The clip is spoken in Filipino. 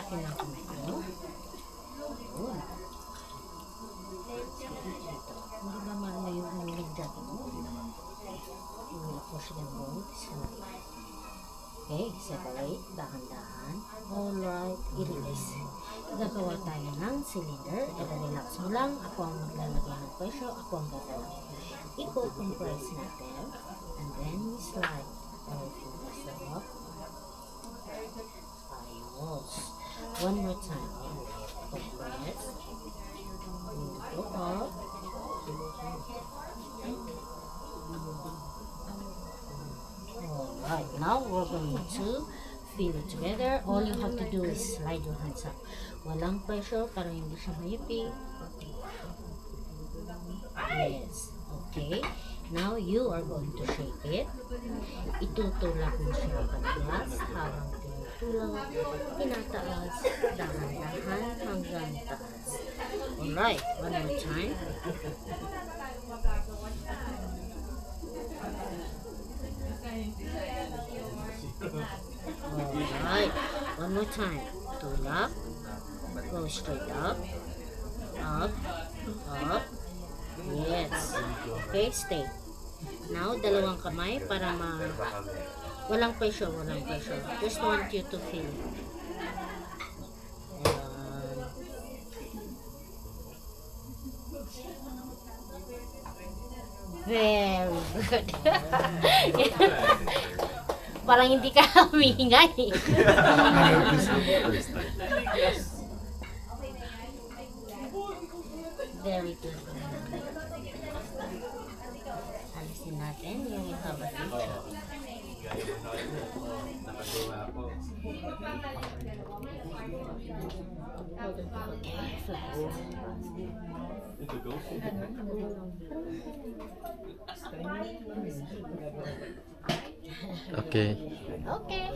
natin ang kamay mo. Yun. Hindi ba maano yung hulog dati mo? Yung push them both. Okay, separate. Dahan-dahan. Alright, i-release. Gagawa tayo ng cylinder. Ito, relax mo lang. Ako ang maglalagay ng pressure. Ako ang gagalaw. I-compress natin. And then, we slide. Everything is up. Ayos. One more time. Compress. Go up. Alright, now we're going to feel it together. All you have to do is slide your hands up. Walang pressure para hindi siya mayipin. Yes. Okay. Now you are going to shake it. Itutulak mo siya pataas habang tinutulak, tinataas, dahan-dahan hanggang taas. Alright, one more time. Alright, one more time. Tulak, go straight up, up, up. Yes. Okay, stay. Now, dalawang kamay para walang pressure, walang pressure. Just want you to feel. Very good. Parang hindi ka humihinga eh. Very good. Alisin natin yung haba dito. Okay. Okay.